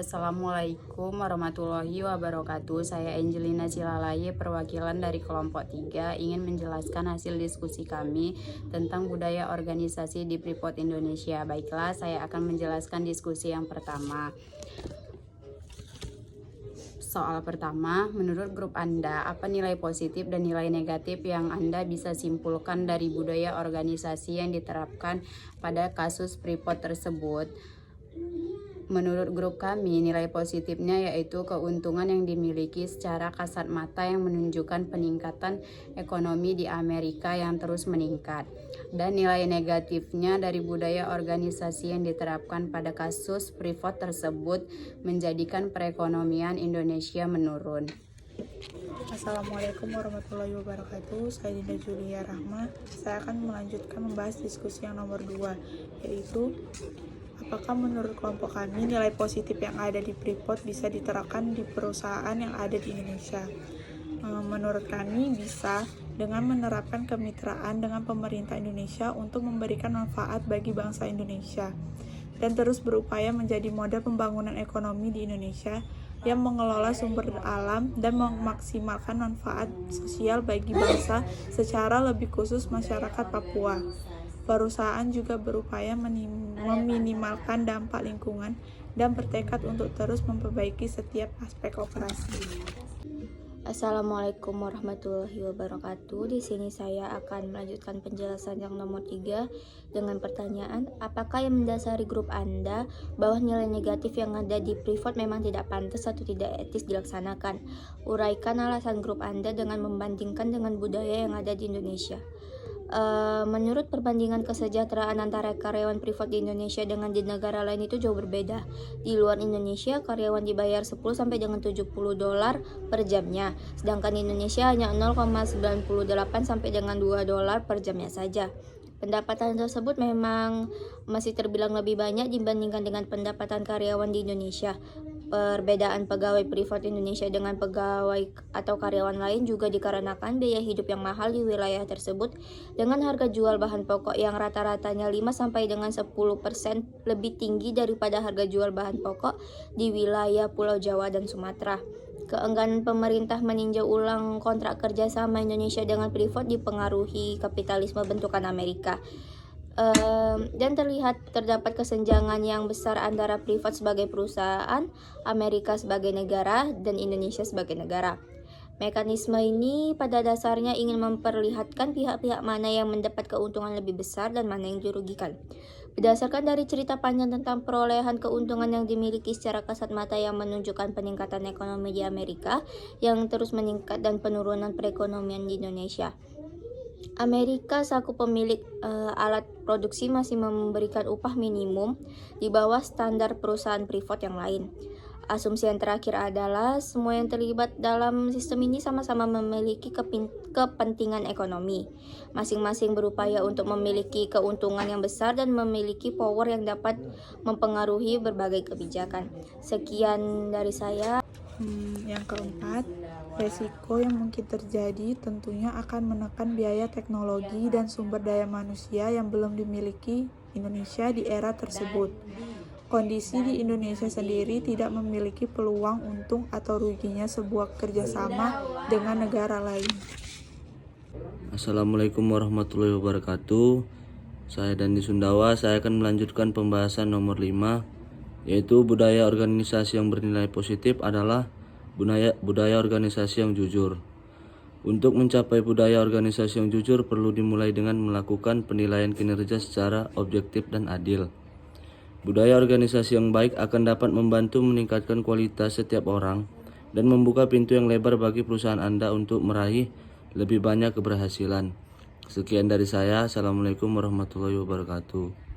Assalamualaikum warahmatullahi wabarakatuh. Saya Angelina Silalaye, perwakilan dari kelompok 3, ingin menjelaskan hasil diskusi kami tentang budaya organisasi di Freeport Indonesia. Baiklah, saya akan menjelaskan diskusi yang pertama. Soal pertama, menurut grup Anda, apa nilai positif dan nilai negatif yang Anda bisa simpulkan dari budaya organisasi yang diterapkan pada kasus Freeport tersebut? Menurut grup kami, nilai positifnya yaitu keuntungan yang dimiliki secara kasat mata yang menunjukkan peningkatan ekonomi di Amerika yang terus meningkat. Dan nilai negatifnya dari budaya organisasi yang diterapkan pada kasus Freeport tersebut menjadikan perekonomian Indonesia menurun. Assalamualaikum warahmatullahi wabarakatuh. Saya Dinda Julia Rahma. Saya akan melanjutkan membahas diskusi yang nomor 2, yaitu apakah menurut kelompok kami nilai positif yang ada di Freeport bisa diterapkan di perusahaan yang ada di Indonesia? Menurut kami bisa, dengan menerapkan kemitraan dengan pemerintah Indonesia untuk memberikan manfaat bagi bangsa Indonesia dan terus berupaya menjadi model pembangunan ekonomi di Indonesia yang mengelola sumber alam dan memaksimalkan manfaat sosial bagi bangsa secara lebih khusus masyarakat Papua. Perusahaan juga berupaya meminimalkan dampak lingkungan dan bertekad untuk terus memperbaiki setiap aspek operasi. Assalamualaikum warahmatullahi wabarakatuh. Di sini saya akan melanjutkan penjelasan yang nomor 3 dengan pertanyaan, apakah yang mendasari grup Anda bahwa nilai negatif yang ada di Freeport memang tidak pantas atau tidak etis dilaksanakan? Uraikan alasan grup Anda dengan membandingkan dengan budaya yang ada di Indonesia. Menurut perbandingan kesejahteraan antara karyawan Freeport di Indonesia dengan di negara lain itu jauh berbeda. Di luar Indonesia, karyawan dibayar 10 sampai dengan $70 per jamnya, sedangkan di Indonesia hanya 0,98 sampai dengan $2 per jamnya saja. Pendapatan tersebut memang masih terbilang lebih banyak dibandingkan dengan pendapatan karyawan di Indonesia. Perbedaan pegawai Freeport Indonesia dengan pegawai atau karyawan lain juga dikarenakan biaya hidup yang mahal di wilayah tersebut dengan harga jual bahan pokok yang rata-ratanya 5 sampai dengan 10% lebih tinggi daripada harga jual bahan pokok di wilayah Pulau Jawa dan Sumatera. Keengganan pemerintah meninjau ulang kontrak kerja sama Indonesia dengan Freeport dipengaruhi kapitalisme bentukan Amerika. Dan terdapat kesenjangan yang besar antara Freeport sebagai perusahaan, Amerika sebagai negara, dan Indonesia sebagai negara. Mekanisme ini pada dasarnya ingin memperlihatkan pihak-pihak mana yang mendapat keuntungan lebih besar dan mana yang dirugikan. Berdasarkan dari cerita panjang tentang perolehan keuntungan yang dimiliki secara kasat mata yang menunjukkan peningkatan ekonomi di Amerika yang terus meningkat dan penurunan perekonomian di Indonesia. Amerika selaku pemilik alat produksi masih memberikan upah minimum di bawah standar perusahaan Freeport yang lain. Asumsi yang terakhir adalah semua yang terlibat dalam sistem ini sama-sama memiliki kepentingan ekonomi. Masing-masing berupaya untuk memiliki keuntungan yang besar dan memiliki power yang dapat mempengaruhi berbagai kebijakan. Sekian dari saya. Yang keempat, resiko yang mungkin terjadi tentunya akan menekan biaya teknologi dan sumber daya manusia yang belum dimiliki Indonesia di era tersebut. Kondisi di Indonesia sendiri tidak memiliki peluang untung atau ruginya sebuah kerjasama dengan negara lain. Assalamualaikum warahmatullahi wabarakatuh. Saya Dandi Sundawa. Saya akan melanjutkan pembahasan nomor 5, yaitu budaya organisasi yang bernilai positif adalah budaya organisasi yang jujur. Untuk mencapai budaya organisasi yang jujur perlu dimulai dengan melakukan penilaian kinerja secara objektif dan adil. Budaya organisasi yang baik akan dapat membantu meningkatkan kualitas setiap orang dan membuka pintu yang lebar bagi perusahaan Anda untuk meraih lebih banyak keberhasilan. Sekian dari saya. Assalamualaikum warahmatullahi wabarakatuh.